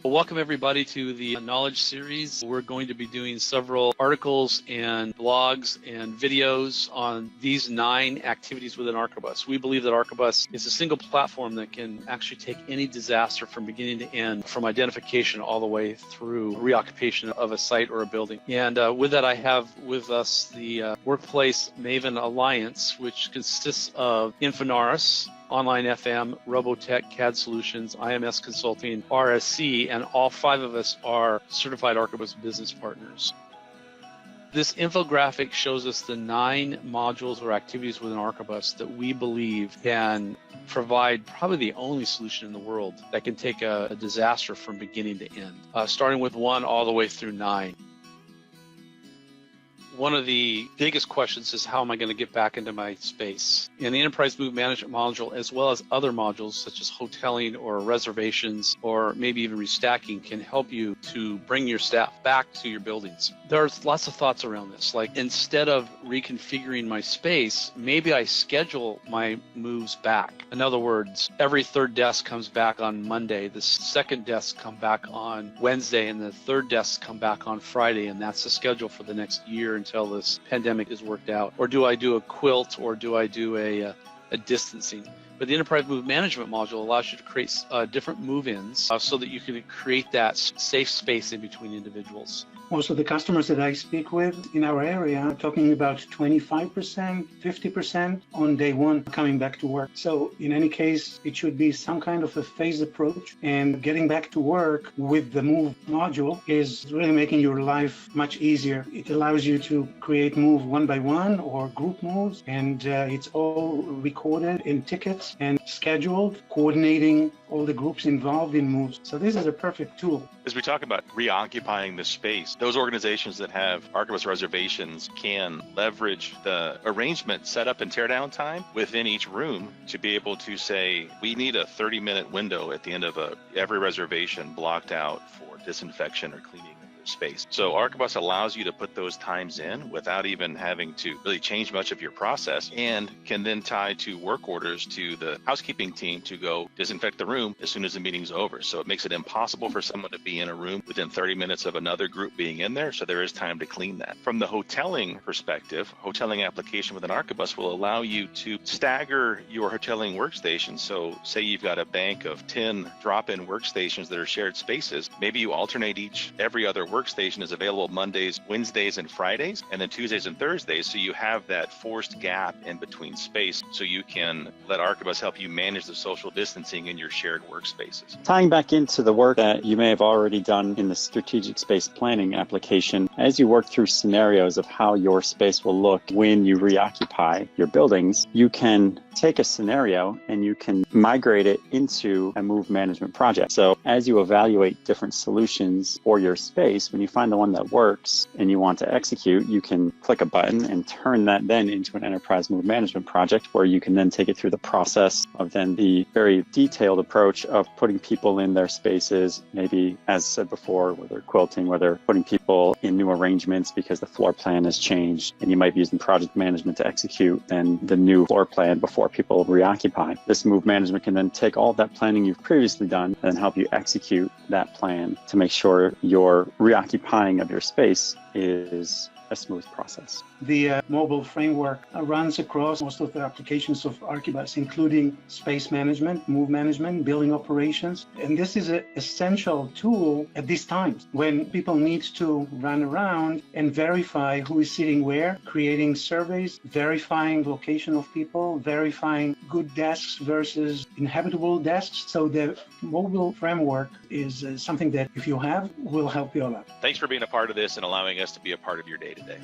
Well, welcome everybody to the Knowledge Series. We're going to be doing several articles and blogs and videos on these 9 activities within Archibus. We believe that Archibus is a single platform that can actually take any disaster from beginning to end, from identification all the way through reoccupation of a site or a building. And with that, I have with us the Workplace Maven Alliance, which consists of Infonaris, Online FM, Robotech, CAD Solutions, IMS Consulting, RSC, and all 5 of us are certified Archibus business partners. This infographic shows us the 9 modules or activities within Archibus that we believe can provide probably the only solution in the world that can take a disaster from beginning to end, starting with 1 all the way through 9. One of the biggest questions is, how am I going to get back into my space? And the Enterprise Move Management module, as well as other modules such as hoteling or reservations or maybe even restacking, can help you to bring your staff back to your buildings. There's lots of thoughts around this. Like, instead of reconfiguring my space, maybe I schedule my moves back. In other words, every 3rd desk comes back on Monday, the 2nd desk come back on Wednesday, and the 3rd desk come back on Friday, and that's the schedule for the next year until this pandemic is worked out. Or do I do a quilt, or do I do a distancing? But the Enterprise Move Management module allows you to create different move-ins so that you can create that safe space in between individuals. Most of the customers that I speak with in our area are talking about 25%, 50% on day 1 coming back to work. So in any case, it should be some kind of a phased approach, and getting back to work with the Move module is really making your life much easier. It allows you to create move 1 by 1 or group moves, and it's all recorded in tickets and scheduled, coordinating all the groups involved in moves. So this is a perfect tool. As we talk about reoccupying the space, those organizations that have Archibus reservations can leverage the arrangement, setup, and teardown time within each room to be able to say, we need a 30-minute window at the end of every reservation blocked out for disinfection or cleaning space. So Archibus allows you to put those times in without even having to really change much of your process, and can then tie to work orders to the housekeeping team to go disinfect the room as soon as the meeting's over. So it makes it impossible for someone to be in a room within 30 minutes of another group being in there, so there is time to clean that. From the hoteling perspective, hoteling application within Archibus will allow you to stagger your hoteling workstations. So say you've got a bank of 10 drop-in workstations that are shared spaces. Maybe you alternate every other workstation is available Mondays, Wednesdays, and Fridays, and then Tuesdays and Thursdays. So you have that forced gap in between space, so you can let Archibus help you manage the social distancing in your shared workspaces. Tying back into the work that you may have already done in the strategic space planning application, as you work through scenarios of how your space will look when you reoccupy your buildings, you can take a scenario and you can migrate it into a move management project. So as you evaluate different solutions for your space, when you find the one that works and you want to execute, you can click a button and turn that then into an enterprise move management project, where you can then take it through the process of then the very detailed approach of putting people in their spaces, maybe, as said before, whether quilting, whether putting people in new arrangements because the floor plan has changed, and you might be using project management to execute then the new floor plan before people reoccupy. This move management can then take all that planning you've previously done and help you execute that plan to make sure your reoccupying of your space is a smooth process. The mobile framework runs across most of the applications of Archibus, including space management, move management, building operations. And this is an essential tool at these times when people need to run around and verify who is sitting where, creating surveys, verifying location of people, verifying good desks versus inhabitable desks. So the mobile framework is something that, if you have, will help you a lot. Thanks for being a part of this and allowing us to be a part of your day-to-day.